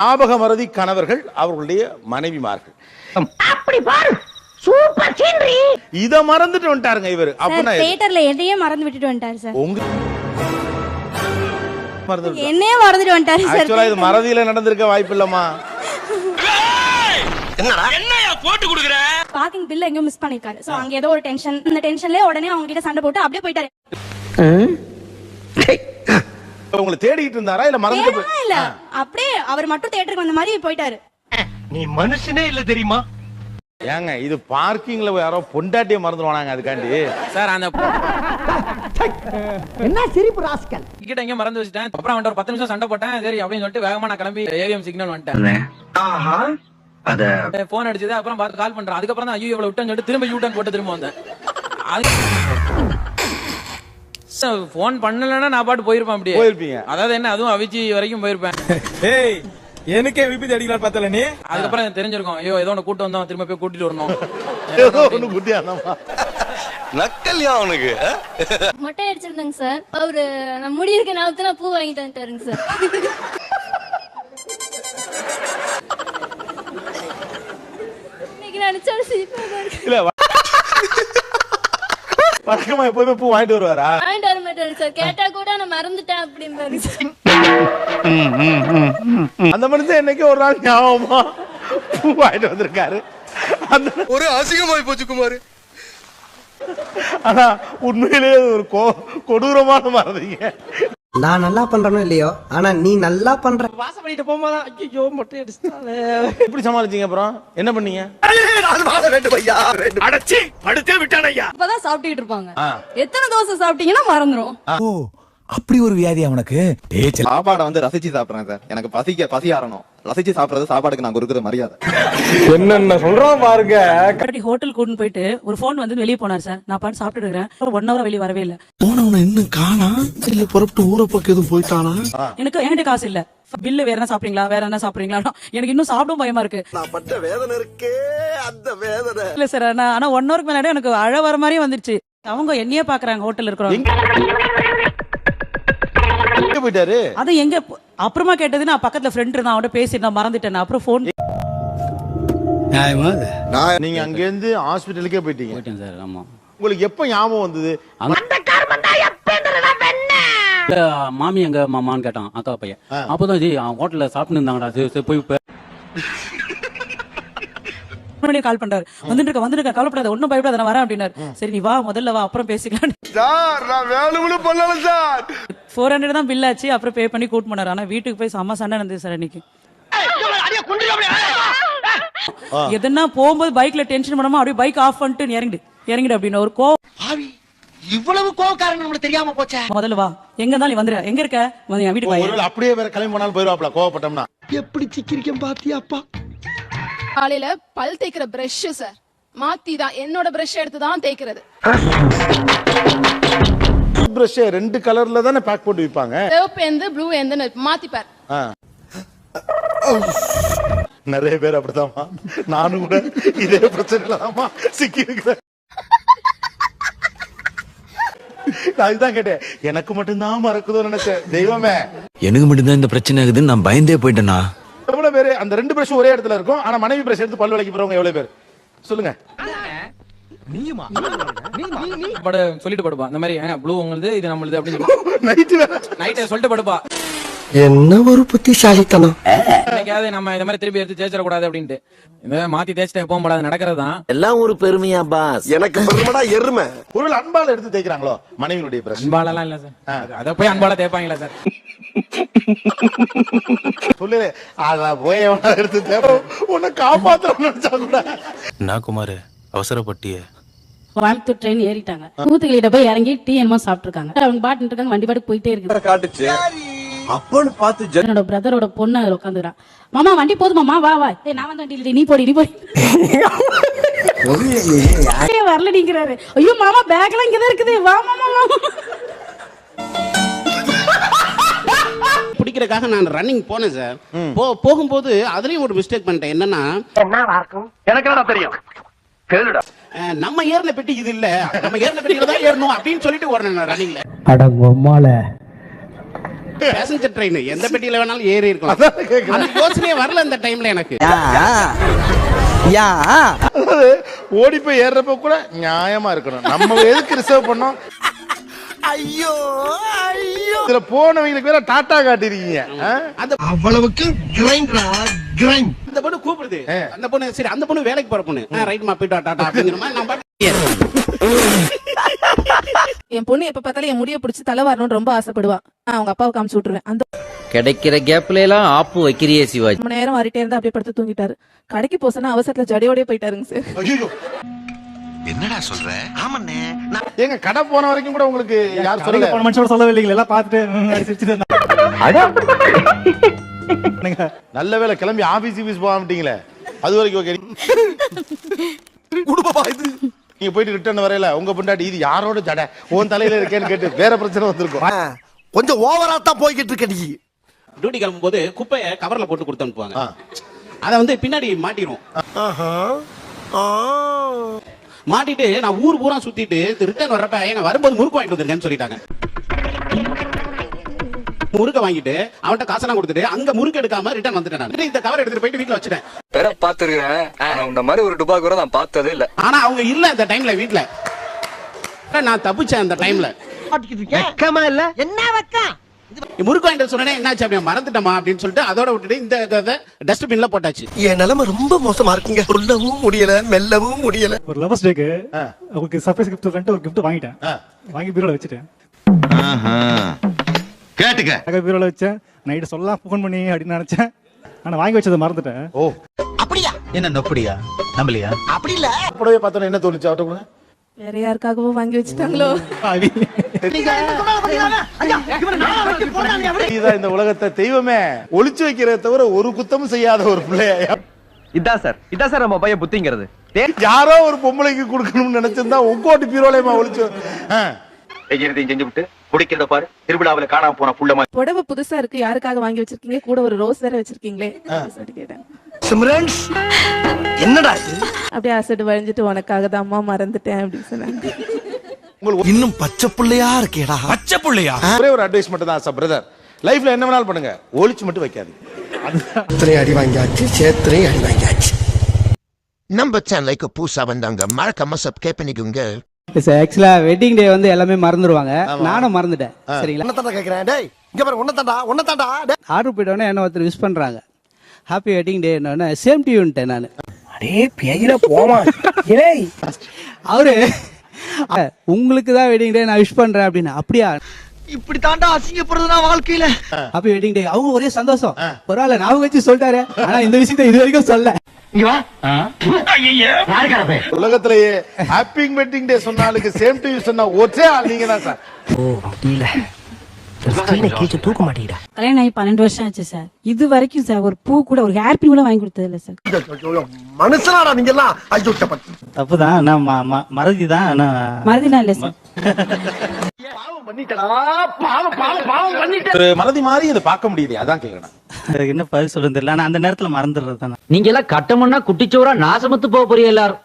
ஞாபக மறதி கணவர்கள் அவர்களுடைய மனைவிமார்கள். அப்படி பாரு, சூப்பர் சீனரி. இத மறந்துட்டு வந்துட்டாருங்க இவரு. அப்பனா தியேட்டர்ல எதையே மறந்து விட்டுட்டு வந்துட்டாரு சார். உங்க மறந்து என்னையே மறந்துட்டு வந்துட்டாரு சார். ஆக்சுவலா இது மறதியில நடந்திருக்க வாய்ப்பு இல்லம்மா. என்னடா என்னையா போட்டு குடுக்குற? பார்க்கிங் பில் எங்கேயும் மிஸ் பண்ணிருக்காரு. சோ அங்க ஏதோ ஒரு டென்ஷன், இந்த டென்ஷன்லயே உடனே அவங்க கிட்ட சண்டை போட்டு அப்படியே போயிட்டாரு. உங்களை தேடிட்டு இருந்தாரா இல்ல மறந்துட்டு? இல்ல, அப்படியே அவர் மட்டும் தியேட்டருக்கு வந்த மாதிரி போயிட்டாரு. நீ மனுஷனே இல்ல தெரியுமா? ஏங்க இது பார்க்கிங்ல யாரோ பொண்டாட்டியை மறந்துடுவானாங்க அதுக்காண்டி. சார் அந்த என்ன சிரிப்பு ராஸ்கல். டிக்கெட் எங்க மறந்து வச்சிட்டேன். அப்புறம் அவன்கிட்ட ஒரு 10 நிமிஷம் சண்டை போட்டேன். சரி அப்படின்னு சொல்லிட்டு வேகமா நான் கிளம்பி ஏவிஎம் சிக்னல் வந்துட்டேன். ஆஹா அத போன் அடிச்சது. அப்புறம் பார்த்து கால் பண்றேன். அதுக்கப்புறம் தான் ஐயோ இவ்வளவு விட்டேன்னு சொல்லிட்டு திரும்ப யூ டர்ன் போட்டு திரும்ப வந்தேன். போன் பண்ணலன்னா நான் பாட்டு போயிருப்பேன். அப்படியே போயிருப்பீங்க. அதாவது என்ன, அதுவும் அவிச்சி வரைக்கும் போயிருப்பேன். ஏய் எனக்கே விபத்து அடிக்கலாம் பார்த்தல நீ. அதுக்கப்புறம் எனக்கு தெரிஞ்சிருக்கும், ஐயோ ஏதோ ஒன்று கூட்டு வந்தோம், திரும்ப போய் கூட்டிட்டு வரணும். ஏதோ ஒண்ணு புத்தியானமா நக்கல்யா அவனுக்கு. மொட்டை அடிச்சிருந்தாங்க சார். அவரு நான் முடி இருக்க நேரத்துல பூ வாங்கிட்டு வந்துட்டாருங்க சார். இன்னைக்கு நினைச்சாலும் சிரிப்பா இருக்கு. இல்ல வழக்கமா எப்பவுமே பூ வாங்கிட்டு வருவாரா? வாங்கிட்டு வர மாட்டாரு சார். கேட்டா கூட நான் மறந்துட்டேன் அப்படின்னு சார். அந்த மனுஷன் என்னைக்கு ஒரு நாள் ஞாபகமா பூ வாங்கிட்டு வந்திருக்காரு. ஒரு அசிங்கமாய் போச்சு குமார். ஆனா உண்மையிலேயே ஒரு கொடூரமான மறதிங்க. நான் நல்லா பண்றனோ இல்லையோ, ஆனா நீ நல்லா பண்ற. வாசம் பண்ணிட்டு போகும்போது ஐயோ மொட்டை அடிச்சிட்டாலே. எப்படி சமாளிச்சீங்க? அப்புறம் என்ன பண்ணீங்க? அடச்சி படுத்தே விட்டானையா. இப்பதான் சாப்பிட்டுட்டு இருப்பாங்க. எத்தனை தோசை சாப்பிட்டீங்கன்னா மறந்துரும். ஓ அப்படி ஒரு வியாதி அவனுக்கு. சாப்பாடை வந்து ரசிச்சு சாப்பிடுறேன் சார். எனக்கு பசி ஆறணும். ரசிச்சு சாப்பிடுறது சாப்பாடுக்கு நான் கொடுக்குற மரியாதை. என்னென்ன சொல்றோம் பாருங்க. ஹோட்டல் கூட்டிட்டு போயிட்டு ஒரு போன் வந்து வெளியே போனார் சார். நான் பாட்டு சாப்பிட்டு இருக்கிறேன். 1 hour வெளியே வரவே இல்ல. போனவன இன்னும் காணா இல்ல புறப்பட்டு ஊரை பக்கம் எதுவும் போயிட்டானா? எனக்கு என்கிட்ட காசு இல்ல. பில்லு வேற என்ன சாப்பிடுறீங்களா, வேற என்ன சாப்பிடுறீங்களா? எனக்கு இன்னும் சாப்பிடும் பயமா இருக்கு. நான் பட்ட வேதனை இருக்கே அந்த வேதனை. இல்ல சார், ஆனா 1 hour மேல எனக்கு அழ வர மாதிரியே வந்துருச்சு. அவங்க என்னையே பாக்குறாங்க ஹோட்டல் இருக்கிறவங்க. போயிட்டாரு. அது எங்க அப்புறமா கேட்டது, நான் பக்கத்துல ஃப்ரெண்ட் இருந்தான், அவன்கிட்ட பேசிட்டு மறந்துட்டேன். அப்புறம் போன் நீங்க அங்க இருந்து ஹாஸ்பிடலுக்கே போயிட்டீங்க சார். ஆமா. உங்களுக்கு எப்ப ஞாபகம் வந்தது? மாமி எங்க மாமான்னு கேட்டான் அக்கா பையன். அப்பதான் ஜி ஹோட்டல்ல சாப்பிட்டு இருந்தாங்கடா. போய் கால் பண்றாரு. வந்துட்டு கவலைப்படாத, ஒன்னும் பயப்படாத, நான் வரேன் அப்படின்னாரு. சரி நீ வா, முதல்ல வா, அப்புறம் பேசிக்கலாம் சார். நான் வேணும்னு பண்ணல சார். 400 தான் பில் ஆச்சு. அப்புறம் பே பண்ணி கூட்டு போனாரு. ஆனா வீட்டுக்கு போய் செம்ம சண்டை நடந்தது சார் அன்னைக்கு. எதுனா போகும்போது பைக்ல டென்ஷன் பண்ணாம அப்படியே பைக் ஆஃப் பண்ணிட்டு இறங்கிடு அப்படின்னு ஒரு இவ்வளவு கோவக்காரன் உங்களுக்கு தெரியாம போச்சே. முதல்ல வா, எங்க இருந்தாலும் நீ வந்துரு. எங்க இருக்க? வீட்டுக்கு வா. ஒருவேளை அப்படியே வேற கிளம்பி போனாலும் போயிருவாப்ல கோவப்பட்டோம்னா. எப்படி சிக்கிரிக்கம் பாத்தியாப்பா. காலையில பல் தேய்க்கிற பிரஷ் சார் மாத்தி தான் என்னோட பிரஷ் எடுத்து தான் தேய்க்கிறது. பிரஷ் 2 கலர்ல தானே பேக் போட்டு விப்பாங்க. சிவப்பு எந்த ப்ளூ எந்த மாத்திப்பார். நிறைய பேர் அப்படிதாம்மா. நானும் கூட இதே பிரச்சனைல தான்மா சிக்கி இருக்கிறேன். நான் இதுதான் கேட்டேன், எனக்கு மட்டும்தான் மறக்குதோ நினைச்சேன். தெய்வமே, எனக்கு மட்டும்தான் இந்த பிரச்சனை ஆகுதுன்னு நான் பயந்தே போயிட்டேனா? எவ்வளவு பேரு அந்த 2 பிரஷ் ஒரே இடத்துல இருக்கும், ஆனா மனைவி பிரஷ் எடுத்து பல் விளக்கி போறவங்க எவ்வளவு பேர் சொல்லுங்க? சொல்லிட்டு படுப்பா இந்த மாதிரி ப்ளூ உங்களுக்கு இது நம்மளுது அப்படின்னு நைட்டு சொல்லிட்டு படுப்பா. என்ன ஒரு புத்திசாலித்தனம். என்னைக்காவது நம்ம இந்த மாதிரி திருப்பி எடுத்து தேய்ச்சிட கூடாது அப்படின்ட்டு இந்த மாத்தி தேய்ச்சிட்டு போக முடியாது, நடக்கிறதுதான் எல்லாம் ஒரு பெருமையா பாஸ். எனக்கு பெருமைடா எருமை. ஒருவேளை அன்பால எடுத்து தேய்க்கிறாங்களோ மனைவியுடைய பிரஷ்? அன்பாலெல்லாம் இல்ல சார். அத போய் அன்பால தேய்ப்பாங்களா சார்? சொல்லு, அத போய் எடுத்து தேய்ப்போம் உன்னை காப்பாத்தணும்னு நினைச்சா கூட. நான் குமார் அவசரப்பட்டிய கோயம்புத்தூர் ட்ரெயின் ஏறிட்டாங்க. தூத்துக்குடியில போய் இறங்கி டீ என்னமோ சாப்பிட்டு இருக்காங்க. அவங்க பாட்டு இருக்காங்க, வண்டி பாட்டு போயிட்டே இருக்கு. காட்டுச்சு அப்பன்னு பார்த்து என்னோட பிரதரோட பொண்ணு அதுல உட்காந்துறான். மாமா வண்டி போதுமாமா, வா வா. நான் வந்து வண்டி நீ போடி வரல நீங்கிறாரு. ஐயோ மாமா பேக் எல்லாம் இங்கதான் இருக்குது, வா மாமா வா. பிடிக்கிறதுக்காக நான் ரன்னிங் போனேன் சார். போகும்போது அதுலயும் ஒரு மிஸ்டேக் பண்ணிட்டேன். என்னன்னா எனக்கு என்ன தெரியும் கேளுடா. நம்ம ஏர்ன பெட்டி இது இல்ல, நம்ம ஏர்ன பெட்டியில தான் ஏறணும் அப்படின்னு சொல்லிட்டு ஓடுறேன் ரன்னிங்ல. அட பொம்மால பேசஞ்சர் ட்ரெயின் எந்த பெட்டியில வேணாலும் ஏறி இருக்கலாம். அந்த யோசனையே வரல இந்த டைம்ல எனக்கு. அதாவது ஓடி போய் ஏறுறப்ப கூட நியாயமா இருக்கணும். நம்ம எதுக்கு ரிசர்வ் பண்ணோம்? ஐயோ ஐயோ இதுல போனவங்களுக்கு வேற டாட்டா காட்டிருக்கீங்க. அவ்வளவுக்கு கிரைண்டரா கிரைண்ட். அந்த பொண்ணு கூப்பிடுது, அந்த பொண்ணு சரி அந்த பொண்ணு வேலைக்கு போற பொண்ணு, ரைட்மா போயிட்டா டாடா அப்படிங்கிற மாதிரி நான் என் பொண்ணு எப்ப பார்த்தாலும் என் முடிய பிடிச்சி தலை வரணும்னு ரொம்ப ஆசைப்படுவா. நான் அவங்க அப்பாவை காமிச்சு விட்டுருவேன். அந்த கிடைக்கிற கேப்ல எல்லாம் ஆப்பு வைக்கிறியே சிவாஜி. ரொம்ப நேரம் வாரிட்டே இருந்தா அப்படியே படுத்து தூங்கிட்டாரு. கடைக்கு போசனா அவசரத்துல ஜடையோடய போயிட்டாருங்க சார். ஐயோ என்னடா சொல்ற? ஆமாண்ணே. ஏங்க கடை போன வரைக்கும் கூட உங்களுக்கு யார் சொல்லல? போன மனுஷோட சொல்லவே இல்லைங்க, எல்லாம் பார்த்துட்டு நல்ல வேளை கிளம்பி ஆபீஸ் போகாமட்டீங்களே, அது வரைக்கும் ஓகே. குடுப்பா இது. நீங்க போயிட்டு ரிட்டர்ன் வரையில உங்க பொண்டாட்டி இது யாரோட ஜடை உன் தலையில இருக்கேன்னு கேட்டு வேற பிரச்சனை வந்திருக்கும். கொஞ்சம் ஓவரா தான் போய்கிட்டு இருக்க நீ. டியூட்டி கிளம்பும் போது குப்பையை கவர்ல போட்டு கொடுத்து அனுப்புவாங்க. அதை வந்து பின்னாடி மாட்டிடுவோம். மாட்டிட்டு நான் ஊர் பூரா சுத்திட்டு ரிட்டர்ன் வர்றப்ப எங்க வரும்போது முறுக்கு வாங்கிட்டு வந்துருக்கேன்னு சொல்லிட்டாங்க. முறுக்க வாங்கிட்டு அவன்கிட்ட காசெல்லாம் கொடுத்துட்டு அங்க முறுக்கு எடுக்காம ரிட்டர்ன் வந்துட்டேன். நான் இந்த கவர் எடுத்துட்டு போயிட்டு வீட்டுல வச்சுட்டேன். பாத்துருக்கேன் இந்த மாதிரி ஒரு டுபா கூட நான் பார்த்ததே இல்ல. ஆனா அவங்க இல்ல இந்த டைம்ல வீட்டுல. நான் தப்பிச்சேன் அந்த டைம்ல. வெக்கமா இல்ல? என்ன வெக்கம்? முறுக்கு வாங்கிட்டு சொன்னேன், என்னாச்சு அப்படியே மறந்துட்டமா அப்படின்னு சொல்லிட்டு அதோட விட்டுட்டு இந்த டஸ்ட்பின்ல போட்டாச்சு. என் நிலைமை ரொம்ப மோசமா இருக்குங்க. சொல்லவும் முடியல, மெல்லவும் முடியல. ஒரு லவர்ஸ் டேக்கு உங்களுக்கு சர்ப்ரைஸ் கிஃப்ட் சொல்லிட்டு ஒரு கிஃப்ட் வாங்கிட்டேன். வாங்கி பீரோல வச்சுட்டேன். கேட்டுக்க. பீரோல வச்சேன். நைட்டு சொல்லலாம் ஃபோன் பண்ணி அப்படின்னு நினைச்சேன். ஆனா வாங்கி வச்சதை மறந்துட்டேன். ஓ அப்படியா? என்ன நொப்படியா நம்பலையா? அப்படி இல்ல. புடவை பார்த்தோன்னா என்ன தோணுச்சு அவட்ட கூட? வேற யாருக்காகவும் வாங்கி வச்சுட்டாங்களோ? இந்த உலகத்தை தெய்வமே ஒளிச்சு வைக்கிறத தவிர ஒரு குத்தமும் செய்யாத ஒரு பிள்ளையா. இதான் சார் நம்ம பையன் புத்திங்கிறது. யாரோ ஒரு பொம்பளைக்கு கொடுக்கணும்னு நினைச்சிருந்தா உங்கோட்டு பீரோலையுமா ஒளிச்சு செஞ்சு விட்டு குடிக்கிறத பாரு. திருவிழாவில காணாம போன புள்ள மாதிரி. புடவை புதுசா இருக்கு, யாருக்காக வாங்கி வச்சிருக்கீங்க? கூட ஒரு ரோஸ் வேற வச்சிருக்கீங்களே கேட்டேன். சிம்ரன்ஸ் என்னடா இது? அப்படியே அசடு வழிஞ்சிட்டு உனக்காக தான் அம்மா மறந்துட்டேன் அப்படின்னு சொன்னாங்க. இன்னும் பச்சை புள்ளையா இருக்கேடா. பச்சை புள்ளையா? ஒரே ஒரு அட்வைஸ் மட்டும் தான் சார் பிரதர், லைஃப்ல என்ன வேணாலும் பண்ணுங்க, ஒளிச்சு மட்டும் வைக்காதீங்க. சேத்திரையும் அடி வாங்கியாச்சு, சேத்திரையும் அடி வாங்கியாச்சு. நம்ம சேனலுக்கு புதுசா வந்தாங்க மறக்காம சப்ஸ்கிரைப் பண்ணிக்கோங்க. ஆக்சுவலா வெட்டிங் டே வந்து எல்லாமே மறந்துடுவாங்க. நானும் மறந்துட்டேன். சரிங்களா? உன்னதாண்டா கேக்குறேன். டேய் இங்க பாரு, உன்னதாண்டா. ஆர்டர் போயிட்டோன்னே என்ன ஒருத்தர் விஷ் பண்றாங்க, happy wedding day. Same to யூன்ட்டேன் நான். அடே பேயில போமா. அவரு உங்களுக்கு தான் வெட்டிங் டே நான் விஷ் பண்றேன் அப்படின்னு. அப்படியா? இப்படி தாண்டா அசிங்கப்படுறதுனா வாழ்க்கையில. ஹாப்பி வெட்டிங் டே. அவங்க ஒரே சந்தோஷம். பரவாயில்ல நான் வச்சு சொல்லிட்டாரு. ஆனா இந்த விஷயத்தை இது வரைக்கும் சொல்ல. உலகத்திலேயே ஹாப்பி வெட்டிங் டே சொன்னாலுக்கு சேம் டு யூ சொன்னா ஒரே ஆள் நீங்க தான் சார். தூக்க மாட்டீங்கடா. கல்யாணம் ஆகி 12 வருஷம் ஆச்சு சார். இது வரைக்கும் சார் ஒரு பூ கூட ஒரு ஹேர் பின் கூட வாங்கி கொடுத்தது இல்ல சார். மனுஷனாடா நீங்க எல்லாம். ஐயோ தப்புதான். மறதிதான். மறதிலாம் இல்ல சார். ஒரு மறதி மாதிரி இதை பார்க்க முடியுது, அதான் கேட்கணும். என்ன பதில் சொல்றது தெரியல. ஆனா அந்த நேரத்துல மறந்துடுறது தானே. நீங்க எல்லாம் கட்டமண்ணா குட்டிச்சோரா நாசமத்து போக போறீங்க எல்லாரும்.